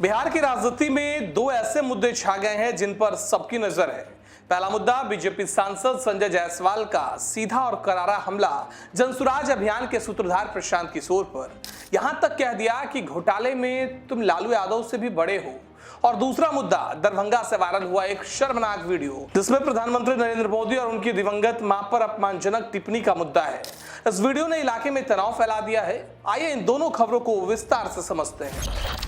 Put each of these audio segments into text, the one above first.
बिहार की राजनीति में दो ऐसे मुद्दे छा गए हैं जिन पर सबकी नजर है। पहला मुद्दा बीजेपी सांसद संजय जायसवाल का सीधा और करारा हमला जनसुराज अभियान के सूत्रधार प्रशांत किशोर पर। यहां तक कह दिया कि घोटाले में तुम लालू यादव से भी बड़े हो। और दूसरा मुद्दा दरभंगा से वायरल हुआ एक शर्मनाक वीडियो जिसमें प्रधानमंत्री नरेंद्र मोदी और उनकी दिवंगत मां पर अपमानजनक टिप्पणी का मुद्दा है। इस वीडियो ने इलाके में तनाव फैला दिया है। आइए इन दोनों खबरों को विस्तार से समझते हैं।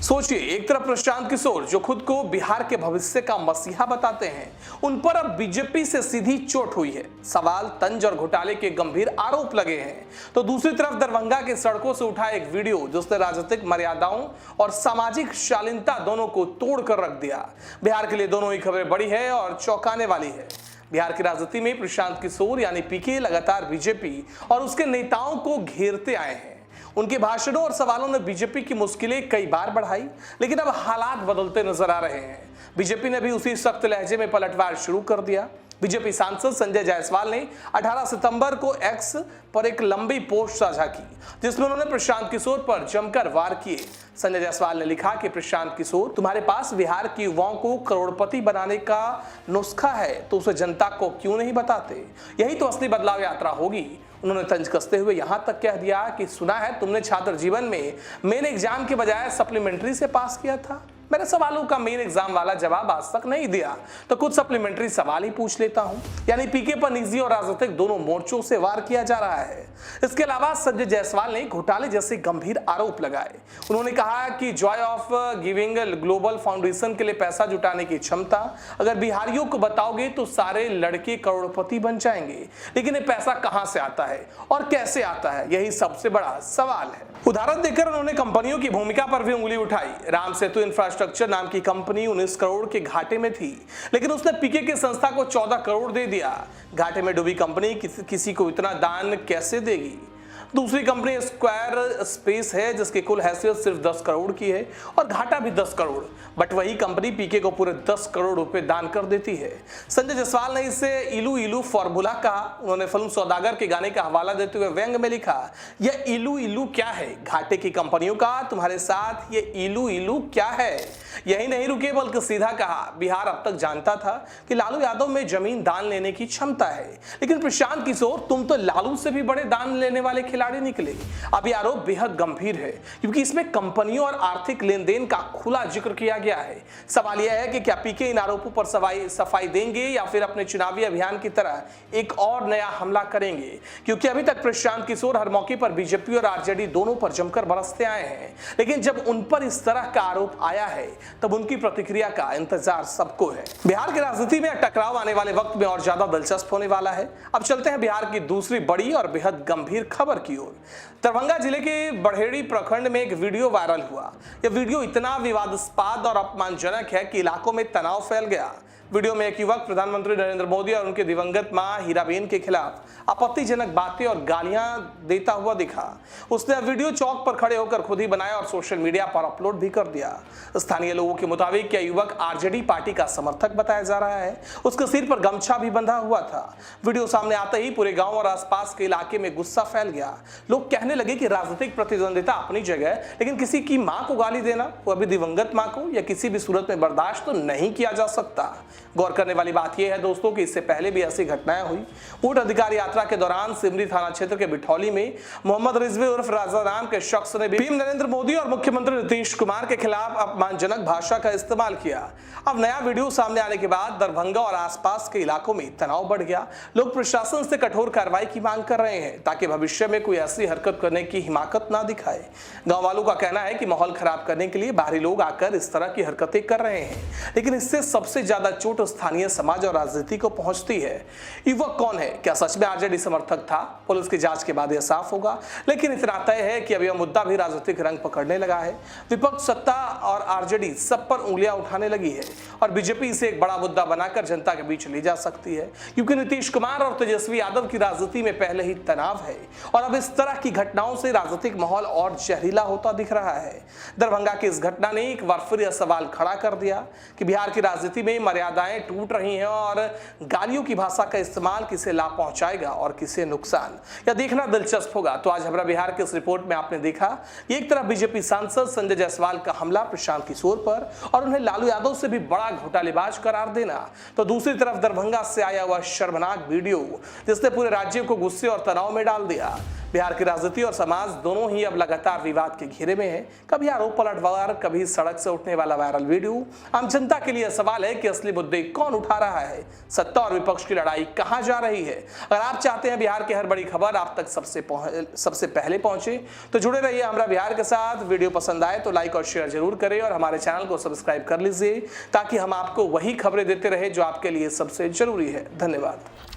सोचिए, एक तरफ प्रशांत किशोर जो खुद को बिहार के भविष्य का मसीहा बताते हैं, उन पर अब बीजेपी से सीधी चोट हुई है। सवाल, तंज और घोटाले के गंभीर आरोप लगे हैं। तो दूसरी तरफ दरभंगा के सड़कों से उठा एक वीडियो जिसने राजनीतिक मर्यादाओं और सामाजिक शालीनता दोनों को तोड़ कर रख दिया। बिहार के लिए दोनों ही खबरें बड़ी है और चौंकाने वाली है। बिहार की राजनीति में प्रशांत किशोर यानी पीके लगातार बीजेपी और उसके नेताओं को घेरते आए हैं। उनके भाषणों और सवालों ने बीजेपी की मुश्किलें कई बार बढ़ाई, लेकिन अब हालात बदलते नजर आ रहे हैं। बीजेपी ने भी उसी सख्त लहजे में पलटवार शुरू कर दिया। बीजेपी सांसद संजय जायसवाल ने 18 सितंबर को एक्स पर एक लंबी पोस्ट साझा की जिसमें उन्होंने प्रशांत किशोर पर जमकर वार किए। संजय जायसवाल ने लिखा कि प्रशांत किशोर, तुम्हारे पास बिहार के युवाओं को करोड़पति बनाने का नुस्खा है तो उसे जनता को क्यों नहीं बताते? यही तो असली बदलाव यात्रा होगी। उन्होंने तंज कसते हुए यहां तक कह दिया कि सुना है तुमने छात्र जीवन में मेन एग्जाम के बजाय सप्लीमेंट्री से पास किया था। मेरे सवालों का मेन एग्जाम वाला जवाब आज तक नहीं दिया तो कुछ सप्लीमेंट्री सवाल ही पूछ लेता हूं। यानी पीके पर निजी और राजनीतिक दोनों मोर्चों से वार किया जा रहा है। इसके अलावा संजय जायसवाल ने घोटाले जैसे गंभीर आरोप लगाए। उन्होंने कहा कि Joy of giving global foundation के लिए पैसा जुटाने की क्षमता अगर बिहारियों को बताओगे तो सारे लड़के करोड़पति बन जाएंगे, लेकिन ये पैसा कहां से आता है और कैसे आता है, यही सबसे बड़ा सवाल है। उदाहरण देकर उन्होंने कंपनियों की भूमिका पर भी उंगली उठाई। राम सेतु इंफ्रास्ट्रक्चर नाम की कंपनी 19 करोड़ के घाटे में थी, लेकिन उसने पीके की संस्था को 14 करोड़ दे दिया। घाटे में डूबी कंपनी किसी को इतना दान कैसे देगी? दूसरी कंपनी स्क्वायर स्पेस है जिसकी कुल हैसियत सिर्फ 10 करोड़ की है और घाटा भी 10 करोड़, बट वही कंपनी पीके को पूरे 10 करोड़ रुपए दान कर देती है। संजय जायसवाल ने इसे इलू इलू फॉर्मूला कहा। उन्होंने फिल्म सौदागर के गाने का हवाला देते हुए व्यंग में लिखा, यह इलू इलू क्या है? घाटे की कंपनियों का तुम्हारे साथ ये इलू इलू क्या है? यही नहीं रुके बल्कि सीधा कहा, बिहार अब तक जानता था कि लालू यादव में जमीन दान लेने की क्षमता है, लेकिन प्रशांत किशोर तुम तो लालू से भी बड़े दान लेने वाले खिलाड़ी निकले। अब ये आरोप बेहद गंभीर है क्योंकि इसमें कंपनियों और आर्थिक लेन देन का खुला जिक्र किया गया है। सवाल यह है कि क्या पीके इन आरोपों पर सफाई देंगे या फिर अपने चुनावी अभियान की तरह एक और नया हमला करेंगे? क्योंकि अभी तक प्रशांत किशोर हर मौके पर बीजेपी और आरजेडी दोनों पर जमकर बरसते आए हैं, लेकिन जब उन पर इस तरह का आरोप आया है तब उनकी प्रतिक्रिया का इंतजार सबको है। बिहार की राजनीति में टकराव आने वाले वक्त में और ज्यादा दिलचस्प होने वाला है। अब चलते हैं बिहार की दूसरी बड़ी और बेहद गंभीर खबर की ओर। दरभंगा जिले के बड़हेड़ी प्रखंड में एक वीडियो वायरल हुआ। यह वीडियो इतना विवादास्पद और अपमानजनक है कि इलाकों में तनाव फैल गया। वीडियो में एक युवक प्रधानमंत्री नरेंद्र मोदी और उनके दिवंगत मां हीराबेन के खिलाफ आपत्तिजनक बातें और गालियां देता हुआ दिखा। उसने वीडियो चौक पर खड़े होकर खुद ही बनाया और सोशल मीडिया पर अपलोड भी कर दिया। स्थानीय लोगों के मुताबिक यह युवक आरजेडी पार्टी का समर्थक बताया जा रहा है। उसके सिर पर गमछा भी बंधा हुआ था। वीडियो सामने आते ही पूरे गांव और आसपास के इलाके में गुस्सा फैल गया। लोग कहने लगे कि राजनीतिक प्रतिद्वंदिता अपनी जगह, लेकिन किसी की मां को गाली देना, वो अभी दिवंगत मां को, या किसी भी सूरत में बर्दाश्त तो नहीं किया जा सकता। गौर करने वाली बात यह है दोस्तों कि इससे पहले भी ऐसी घटनाएं हुई। वोट अधिकार यात्रा के दौरान सिमरी थाना क्षेत्र के बिठौली में मोहम्मद रिजवी उर्फ राजा नाम के शख्स ने पीएम नरेंद्र मोदी और मुख्यमंत्री नीतीश कुमार के खिलाफ अपमानजनक भाषा का इस्तेमाल किया। अब नया वीडियो सामने आने के बाद दरभंगा और आसपास के इलाकों में तनाव बढ़ गया। लोग प्रशासन से कठोर कार्रवाई की मांग कर रहे हैं ताकि भविष्य में कोई ऐसी हरकत करने की हिमाकत ना दिखाए। गांव वालों का कहना है कि माहौल खराब करने के लिए बाहरी लोग आकर इस तरह की हरकतें कर रहे हैं, लेकिन इससे सबसे ज्यादा चोट स्थानीय समाज और राजनीति को पहुंचती है। युवक कौन है? क्या सच में आरजेडी समर्थक था? पुलिस की जांच के बाद यह साफ होगा, लेकिन इतना तय है कि अब यह मुद्दा भी राजनीतिक रंग पकड़ने लगा है। विपक्ष, सत्ता और आरजेडी सब पर उंगलियां उठाने लगी है और बीजेपी इसे एक बड़ा मुद्दा बनाकर जनता के बीच ले जा सकती है, क्योंकि नीतीश कुमार और तेजस्वी यादव की राजनीति में पहले ही तनाव है और अब इस तरह की घटनाओं से राजनीतिक माहौल और जहरीला होता दिख रहा है। दरभंगा की इस घटना ने एक बार फिर यह सवाल खड़ा कर दिया कि बिहार की राजनीति में मर्यादा जगहें टूट रही हैं और गालियों की भाषा का इस्तेमाल किसे लाभ पहुंचाएगा और किसे नुकसान, यह देखना दिलचस्प होगा। तो आज हमारा बिहार के इस रिपोर्ट में आपने देखा कि एक तरफ बीजेपी सांसद संजय जायसवाल का हमला प्रशांत किशोर पर और उन्हें लालू यादव से भी बड़ा घोटालेबाज करार देना, तो दूसरी तरफ दरभंगा से आया हुआ शर्मनाक वीडियो जिसने पूरे राज्य को गुस्से और तनाव में डाल दिया। बिहार की राजनीति और समाज दोनों ही अब लगातार विवाद के घेरे में है। कभी आरोप पलटवार, कभी सड़क से उठने वाला वायरल वीडियो। आम जनता के लिए सवाल है कि असली मुद्दे कौन उठा रहा है, सत्ता और विपक्ष की लड़ाई कहां जा रही है। अगर आप चाहते हैं बिहार की हर बड़ी खबर आप तक सबसे पहले पहुंचे तो जुड़े रहिए हमारा बिहार के साथ। वीडियो पसंद आए तो लाइक और शेयर जरूर करें और हमारे चैनल को सब्सक्राइब कर लीजिए ताकि हम आपको वही खबरें देते रहे जो आपके लिए सबसे जरूरी है। धन्यवाद।